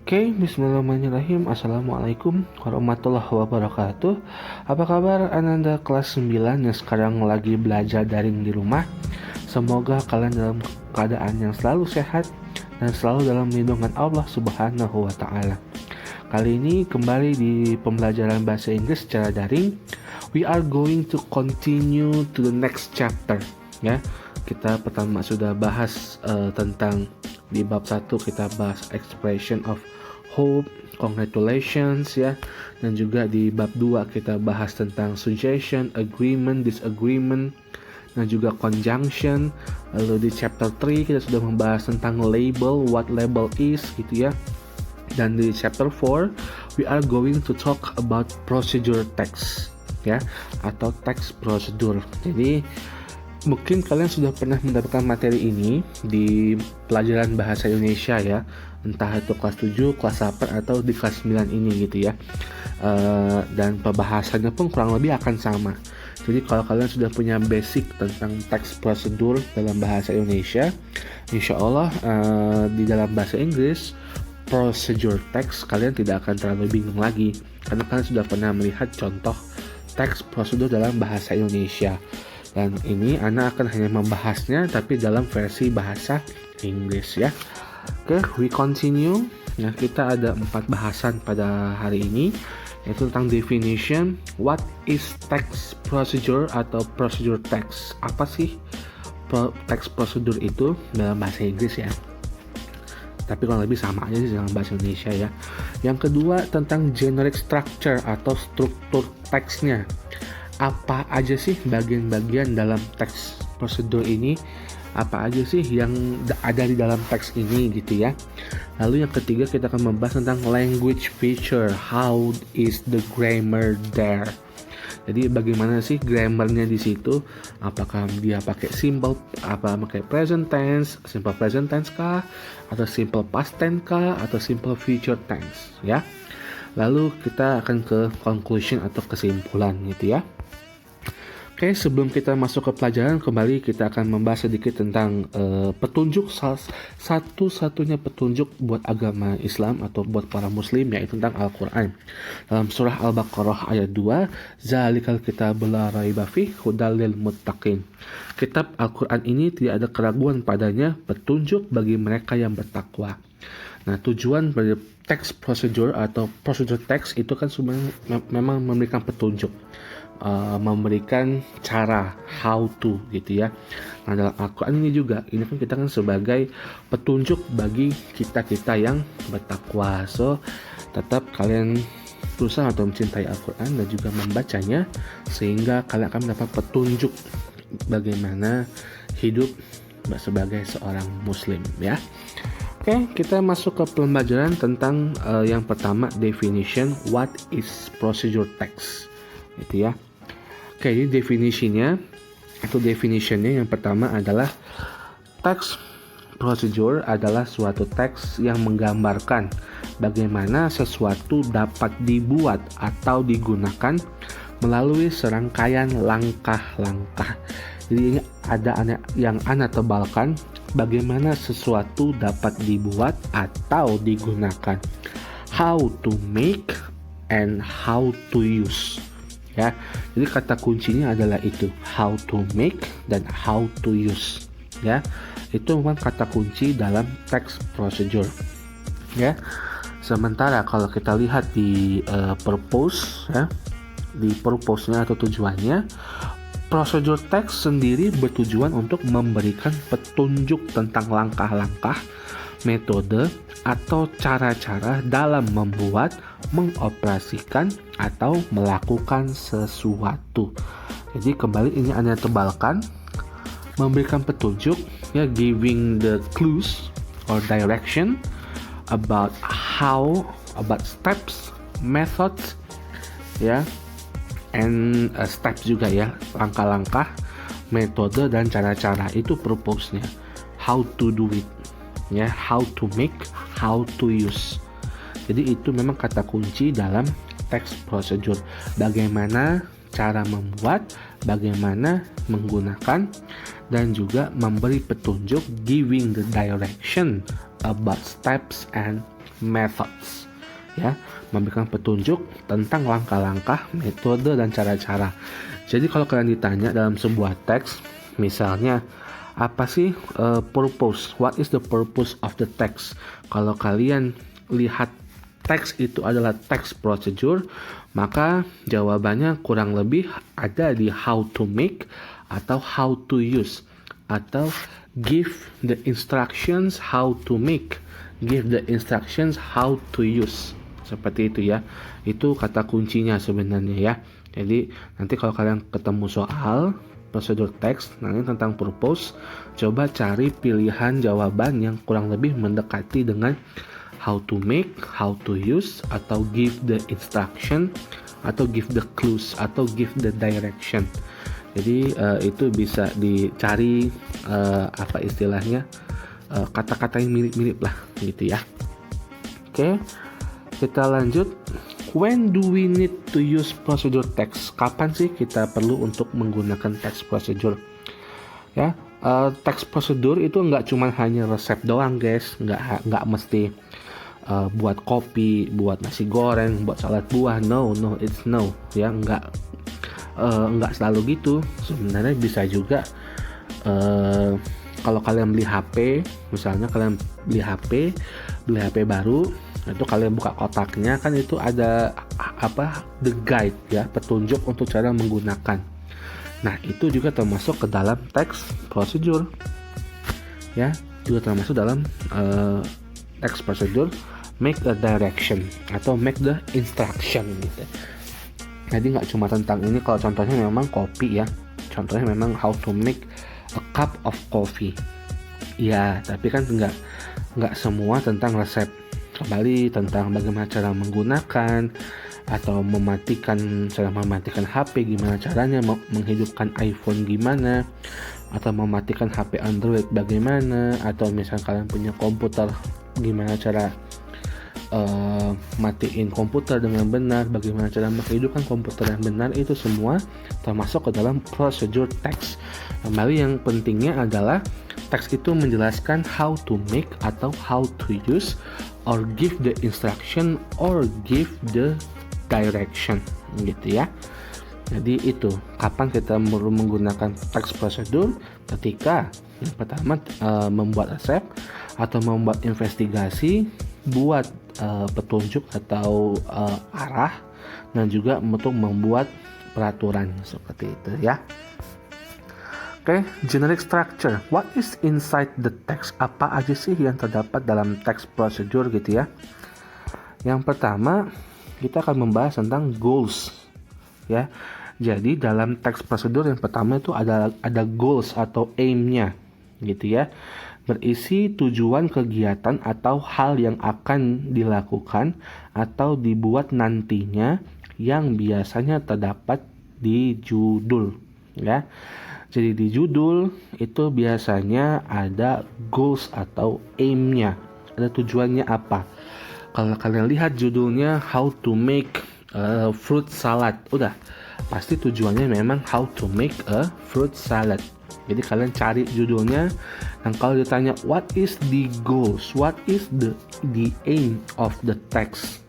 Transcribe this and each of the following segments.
Oke, bismillahirrahmanirrahim. Assalamualaikum warahmatullahi wabarakatuh. Apa kabar Ananda kelas 9 yang sekarang lagi belajar daring di rumah? Semoga kalian dalam keadaan yang selalu sehat dan selalu dalam lindungan Allah Subhanahu wa Ta'ala. Kali ini kembali di pembelajaran bahasa Inggris secara daring. We are going to continue to the next chapter. Ya, kita pertama sudah bahas tentang di bab 1 kita bahas expression of hope, congratulations ya. Dan juga di bab 2 kita bahas tentang suggestion, agreement, disagreement, dan juga conjunction. Lalu di chapter 3 kita sudah membahas tentang label, what label is gitu ya. Dan di chapter 4 we are going to talk about procedure text ya, atau text procedure. Jadi mungkin kalian sudah pernah mendapatkan materi ini di pelajaran bahasa Indonesia ya, entah itu kelas 7, kelas 8, atau di kelas 9 ini gitu ya. Dan pembahasannya pun kurang lebih akan sama. Jadi kalau kalian sudah punya basic tentang text procedure dalam bahasa Indonesia, insya Allah di dalam bahasa Inggris procedure text kalian tidak akan terlalu bingung lagi, karena kalian sudah pernah melihat contoh text procedure dalam bahasa Indonesia. Dan ini Ana akan hanya membahasnya tapi dalam versi bahasa Inggris ya. Oke, we continue. Nah, kita ada 4 bahasan pada hari ini, yaitu tentang definition, what is text procedure atau procedure text. Apa sih text procedure itu dalam bahasa Inggris ya? Tapi kurang lebih sama aja sih dalam bahasa Indonesia ya. Yang kedua tentang generic structure atau struktur teksnya. Apa aja sih bagian-bagian dalam teks prosedur ini, apa aja sih yang ada di dalam teks ini gitu ya. Lalu yang ketiga kita akan membahas tentang language feature, how is the grammar there. Jadi bagaimana sih grammarnya di situ, apakah dia pakai pakai present tense, simple present tense kah, atau simple past tense kah, atau simple future tense ya. Lalu kita akan ke conclusion atau kesimpulan gitu ya. Oke, sebelum kita masuk ke pelajaran, kembali kita akan membahas sedikit tentang petunjuk, satu-satunya petunjuk buat agama Islam atau buat para muslim, yaitu tentang Al-Quran. Dalam surah Al-Baqarah ayat 2, Zalikal kitabul la raiba fihi hudal lil muttaqin. Kitab Al-Quran ini tidak ada keraguan padanya, petunjuk bagi mereka yang bertakwa. Nah, tujuan dari text procedure atau procedure text itu kan sebenarnya memang memberikan petunjuk, memberikan cara, how to gitu ya. Nah, dalam Al-Quran ini juga, ini kan kita kan sebagai petunjuk bagi kita yang bertakwa. So, tetap kalian berusaha atau mencintai Al-Quran dan juga membacanya, sehingga kalian akan mendapat petunjuk bagaimana hidup sebagai seorang muslim ya. Oke, kita masuk ke pembelajaran tentang yang pertama, definition, what is procedure text gitu ya. Oke, jadi definitionnya yang pertama adalah text procedure adalah suatu teks yang menggambarkan bagaimana sesuatu dapat dibuat atau digunakan melalui serangkaian langkah-langkah. Jadi ini ada yang Ana tebalkan, bagaimana sesuatu dapat dibuat atau digunakan. How to make and how to use. Ya, jadi kata kuncinya adalah itu, how to make dan how to use. Ya, itu memang kata kunci dalam text procedure. Ya, sementara kalau kita lihat di purpose ya, di purpose-nya atau tujuannya, procedure text sendiri bertujuan untuk memberikan petunjuk tentang langkah-langkah, metode, atau cara-cara dalam membuat, mengoperasikan, atau melakukan sesuatu. Jadi kembali ini Anda tebalkan, memberikan petunjuk ya, giving the clues or direction about how, about steps, methods ya, and steps juga ya, langkah-langkah, metode, dan cara-cara. Itu purpose-nya, how to do it ya, how to make, how to use. Jadi itu memang kata kunci dalam text procedure, bagaimana cara membuat, bagaimana menggunakan, dan juga memberi petunjuk, giving the direction about steps and methods. Ya, memberikan petunjuk tentang langkah-langkah, metode, dan cara-cara. Jadi kalau kalian ditanya dalam sebuah teks, misalnya apa sih purpose? What is the purpose of the text? Kalau kalian lihat teks itu adalah text procedure, maka jawabannya kurang lebih ada di how to make atau how to use atau give the instructions how to make, give the instructions how to use. Seperti itu ya. Itu kata kuncinya sebenarnya ya. Jadi nanti kalau kalian ketemu soal prosedur teks nanti tentang purpose, coba cari pilihan jawaban yang kurang lebih mendekati dengan how to make, how to use, atau give the instruction, atau give the clues, atau give the direction. Jadi itu bisa dicari apa istilahnya kata-kata yang mirip-mirip lah gitu ya. Oke. Kita lanjut. When do we need to use procedure text? Kapan sih kita perlu untuk menggunakan text procedure? Ya, text procedure itu nggak cuma hanya resep doang, guys. Nggak mesti buat kopi, buat nasi goreng, buat salad buah. No, it's no. Ya, nggak selalu gitu. Sebenarnya bisa juga kalau kalian beli HP, misalnya kalian beli HP baru. Itu kalian buka kotaknya kan itu ada the guide ya, petunjuk untuk cara menggunakan. Nah itu juga termasuk ke dalam text procedure ya, juga termasuk dalam text procedure, make a direction atau make the instruction gitu. Jadi nggak cuma tentang ini. Kalau contohnya memang kopi ya, contohnya memang how to make a cup of coffee ya, tapi kan nggak semua tentang resep. Kembali tentang bagaimana cara menggunakan atau cara mematikan HP, gimana caranya menghidupkan iPhone gimana, atau mematikan HP Android bagaimana, atau misalnya kalian punya komputer gimana cara matiin komputer dengan benar, bagaimana cara menghidupkan komputer yang benar. Itu semua termasuk ke dalam procedure text. Kembali yang pentingnya adalah teks itu menjelaskan how to make atau how to use or give the instruction or give the direction gitu ya. Jadi itu kapan kita perlu menggunakan text procedure, ketika yang pertama membuat resep atau membuat investigasi, buat petunjuk atau arah, dan juga untuk membuat peraturan seperti itu ya. Oke, generic structure. What is inside the text? Apa aja sih yang terdapat dalam text procedure gitu ya? Yang pertama, kita akan membahas tentang goals ya. Jadi dalam text procedure yang pertama itu ada goals atau aim-nya gitu ya. Berisi tujuan kegiatan atau hal yang akan dilakukan atau dibuat nantinya, yang biasanya terdapat di judul ya. Jadi di judul itu biasanya ada goals atau aim-nya, ada tujuannya apa. Kalau kalian lihat judulnya how to make a fruit salad, udah pasti tujuannya memang how to make a fruit salad. Jadi kalian cari judulnya, dan kalau ditanya what is the goals, what is the aim of the text,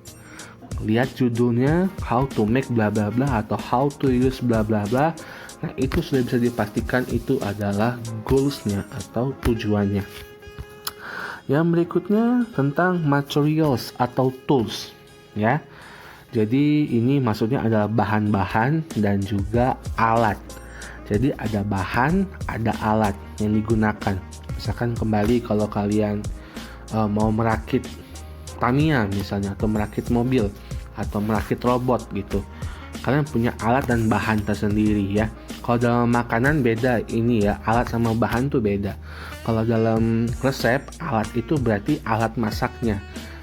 lihat judulnya how to make bla bla bla atau how to use bla bla bla. Nah itu sudah bisa dipastikan itu adalah goals-nya atau tujuannya. Yang berikutnya tentang materials atau tools ya. Jadi ini maksudnya adalah bahan-bahan dan juga alat. Jadi ada bahan, ada alat yang digunakan. Misalkan kembali kalau kalian mau merakit Tamiya misalnya, atau merakit mobil, atau merakit robot gitu, kalian punya alat dan bahan tersendiri ya. Kalau dalam makanan beda ini ya, alat sama bahan tuh beda. Kalau dalam resep, alat itu berarti alat masaknya,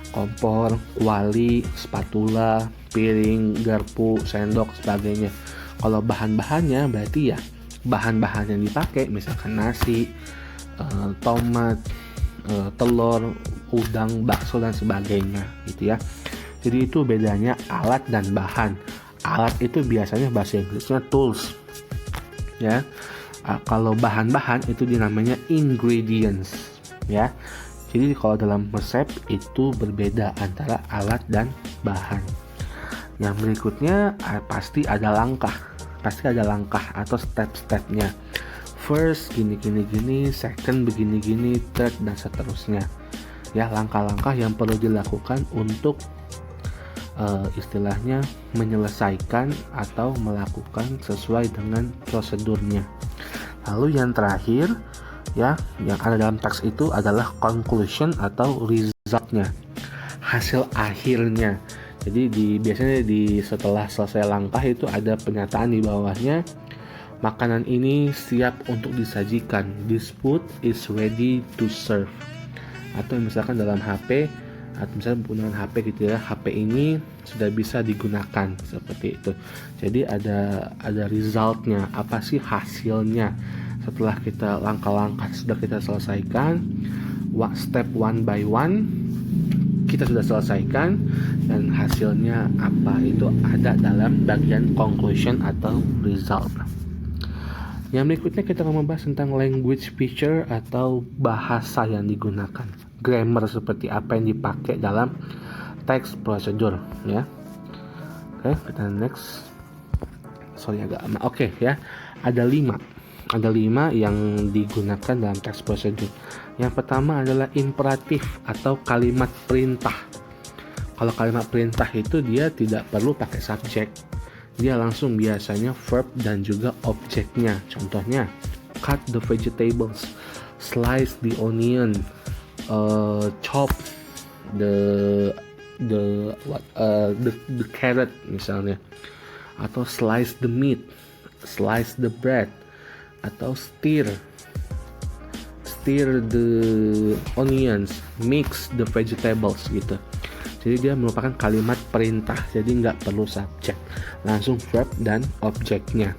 kompor, kuali, spatula, piring, garpu, sendok, sebagainya. Kalau bahan-bahannya berarti ya bahan-bahan yang dipakai, misalkan nasi, tomat, telur, udang, bakso, dan sebagainya gitu ya. Jadi itu bedanya alat dan bahan. Alat itu biasanya bahasa Inggrisnya tools ya. Kalau bahan-bahan itu dinamanya ingredients ya. Jadi kalau dalam resep itu berbeda antara alat dan bahan. Yang berikutnya pasti ada langkah atau step-stepnya. First gini, second begini, third dan seterusnya. Ya, langkah-langkah yang perlu dilakukan untuk istilahnya menyelesaikan atau melakukan sesuai dengan prosedurnya. Lalu yang terakhir ya, yang ada dalam teks itu adalah conclusion atau resultnya, hasil akhirnya. Jadi biasanya setelah selesai langkah itu ada pernyataan di bawahnya, makanan ini siap untuk disajikan, this food is ready to serve. Atau misalkan dalam HP, atau misalnya penggunaan HP gitu ya, HP ini sudah bisa digunakan, seperti itu. Jadi ada resultnya, apa sih hasilnya setelah kita langkah-langkah sudah kita selesaikan, step one by one kita sudah selesaikan, dan hasilnya apa itu ada dalam bagian conclusion atau result. Yang berikutnya kita akan membahas tentang language feature atau bahasa yang digunakan, grammar seperti apa yang dipakai dalam text prosedur ya. Oke, kita next. Agak lama. Oke ya, ada 5 yang digunakan dalam text prosedur. Yang pertama adalah imperatif atau kalimat perintah. Kalau kalimat perintah itu dia tidak perlu pakai subjek, dia langsung biasanya verb dan juga objeknya. Contohnya, cut the vegetables, slice the onion, chop the carrot misalnya, atau slice the meat, slice the bread, atau stir the onions, mix the vegetables gitu. Jadi dia merupakan kalimat perintah, jadi nggak perlu subjek, langsung verb dan objeknya.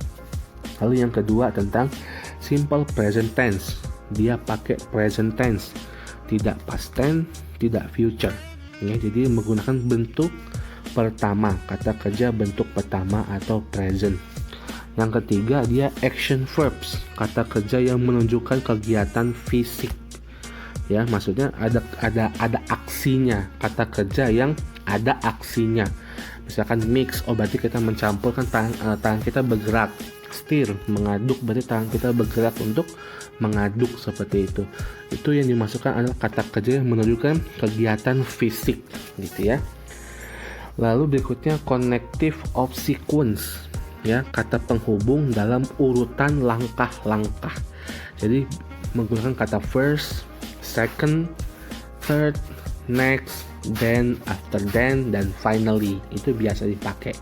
Lalu yang kedua tentang simple present tense, dia pakai present tense, tidak past tense, tidak future ya. Jadi menggunakan bentuk pertama, kata kerja bentuk pertama atau present. Yang ketiga dia action verbs, kata kerja yang menunjukkan kegiatan fisik ya, maksudnya ada aksinya, kata kerja yang ada aksinya. Misalkan mix, berarti kita mencampurkan, tangan kita bergerak. Stir, mengaduk, berarti tangan kita bergerak untuk mengaduk, seperti itu. Itu yang dimasukkan adalah kata kerja yang menunjukkan kegiatan fisik gitu ya. Lalu berikutnya connective of sequence ya, kata penghubung dalam urutan langkah-langkah. Jadi menggunakan kata first, second, third, next, then, after then, dan finally. Itu biasa dipakai.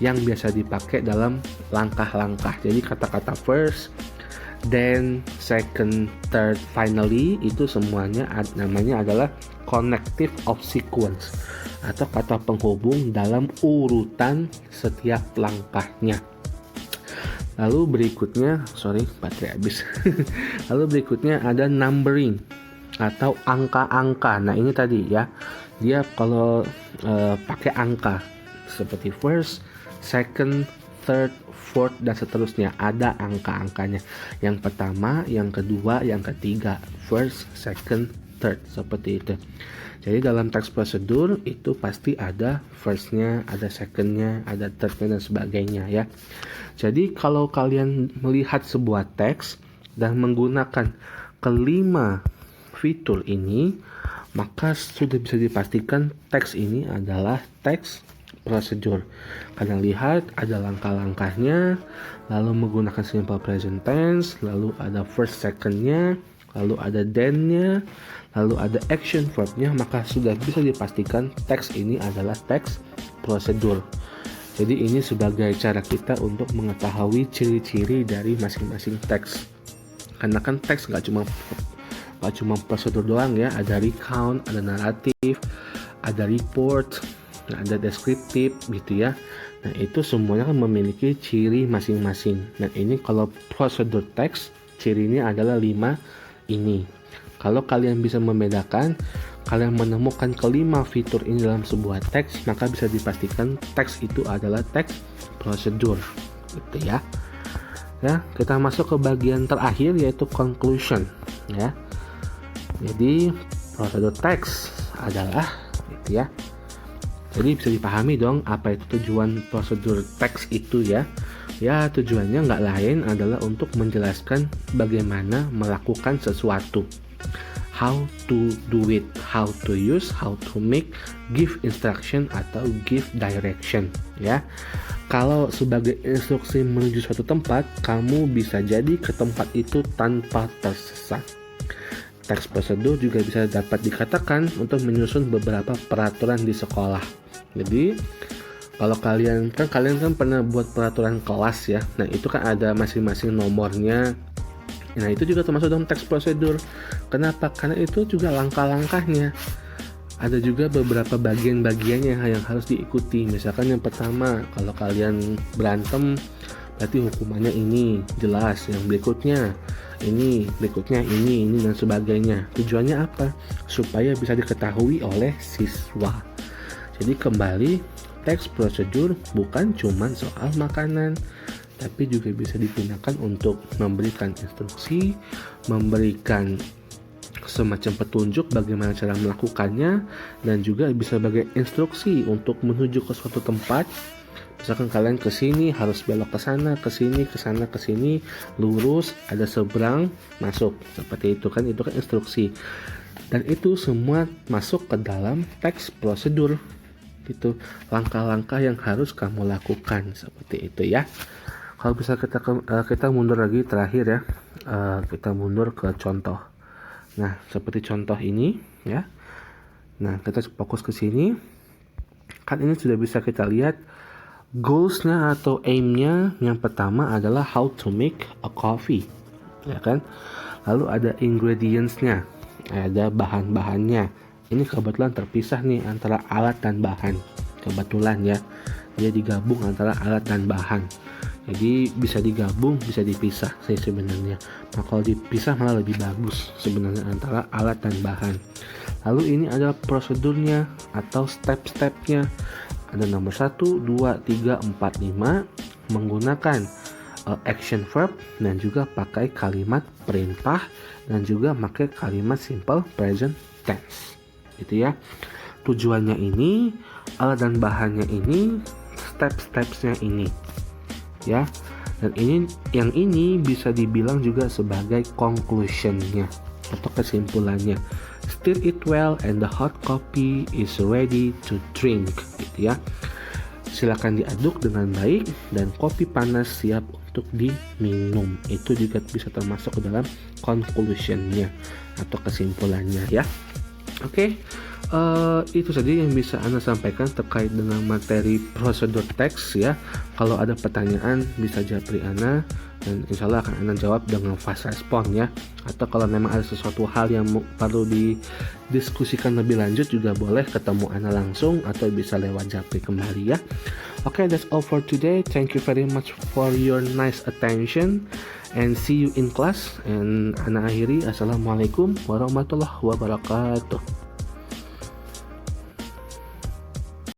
Yang biasa dipakai dalam langkah-langkah. Jadi kata-kata first, then, second, third, finally itu semuanya namanya adalah connective of sequence atau kata penghubung dalam urutan setiap langkahnya. Lalu berikutnya, baterai habis. Lalu berikutnya ada numbering atau angka-angka. Nah ini tadi ya, dia kalau pakai angka seperti first, second, third, fourth dan seterusnya, ada angka-angkanya. Yang pertama, yang kedua, yang ketiga, first, second, third, seperti itu. Jadi dalam teks prosedur itu pasti ada first-nya, ada second-nya, ada third-nya dan sebagainya ya. Jadi kalau kalian melihat sebuah teks dan menggunakan kelima fitur ini, maka sudah bisa dipastikan teks ini adalah teks prosedur. Kalian lihat ada langkah-langkahnya, lalu menggunakan simple present tense, lalu ada first second-nya, lalu ada then-nya, lalu ada action verb-nya, maka sudah bisa dipastikan teks ini adalah teks prosedur. Jadi ini sebagai cara kita untuk mengetahui ciri-ciri dari masing-masing teks. Karena kan teks nggak cuma prosedur doang ya, ada recount, ada naratif, ada report, ada deskriptif gitu ya. Nah itu semuanya kan memiliki ciri masing-masing. Dan ini kalau prosedur teks, cirinya adalah 5 ini. Kalau kalian bisa membedakan, kalian menemukan kelima fitur ini dalam sebuah teks, maka bisa dipastikan teks itu adalah teks prosedur gitu ya. Ya, kita masuk ke bagian terakhir yaitu conclusion ya. Jadi prosedur teks adalah gitu ya. Jadi bisa dipahami dong apa itu tujuan prosedur teks itu ya. Ya, tujuannya nggak lain adalah untuk menjelaskan bagaimana melakukan sesuatu. How to do it, how to use, how to make, give instruction atau give direction ya. Kalau sebagai instruksi menuju suatu tempat, kamu bisa jadi ke tempat itu tanpa tersesat. Teks prosedur juga bisa dapat dikatakan untuk menyusun beberapa peraturan di sekolah. Jadi kalau kalian kan pernah buat peraturan kelas ya. Nah, itu kan ada masing-masing nomornya. Nah, itu juga termasuk dalam teks prosedur. Kenapa? Karena itu juga langkah-langkahnya. Ada juga beberapa bagian-bagiannya yang harus diikuti. Misalkan yang pertama, kalau kalian berantem, berarti hukumannya ini jelas. Yang berikutnya ini, dan sebagainya. Tujuannya apa? Supaya bisa diketahui oleh siswa. Jadi kembali, teks prosedur bukan cuma soal makanan, tapi juga bisa digunakan untuk memberikan instruksi, memberikan semacam petunjuk bagaimana cara melakukannya, dan juga bisa sebagai instruksi untuk menuju ke suatu tempat. Misalkan kalian ke sini harus belok ke sana, ke sini, ke sana, ke sini, lurus, ada seberang, masuk. Seperti itu kan instruksi. Dan itu semua masuk ke dalam teks prosedur. Gitu, langkah-langkah yang harus kamu lakukan seperti itu ya. Kalau bisa kita mundur lagi terakhir ya, kita mundur ke contoh. Nah, seperti contoh ini ya. Nah, kita fokus ke sini. Kan ini sudah bisa kita lihat goals-nya atau aim-nya. Yang pertama adalah how to make a coffee, ya kan? Lalu ada ingredients-nya, ada bahan-bahannya. Ini kebetulan terpisah nih antara alat dan bahan. Kebetulan ya, dia digabung antara alat dan bahan. Jadi bisa digabung, bisa dipisah sih sebenarnya. Nah, kalau dipisah malah lebih bagus sebenarnya antara alat dan bahan. Lalu ini adalah prosedurnya atau step-stepnya. Ada nomor 1, 2, 3, 4, 5 menggunakan action verb dan juga pakai kalimat perintah dan juga pakai kalimat simple present tense. Gitu ya. Tujuannya ini, alat dan bahannya ini, step-stepsnya ini. Ya. Dan yang ini bisa dibilang juga sebagai conclusionnya atau kesimpulannya. Stir it well and the hot coffee is ready to drink, gitu ya. Silakan diaduk dengan baik dan kopi panas siap untuk diminum. Itu juga bisa termasuk ke dalam conclusionnya atau kesimpulannya ya. Oke, itu saja yang bisa Anda sampaikan terkait dengan materi prosedur teks ya. Kalau ada pertanyaan bisa japri Ana dan insya Allah akan Anda jawab dengan fast respon ya. Atau kalau memang ada sesuatu hal yang perlu didiskusikan lebih lanjut juga boleh ketemu Ana langsung atau bisa lewat japri kembali ya. Okay, that's all for today. Thank you very much for your nice attention and see you in class. And Ana akhiri, assalamualaikum warahmatullahi wabarakatuh.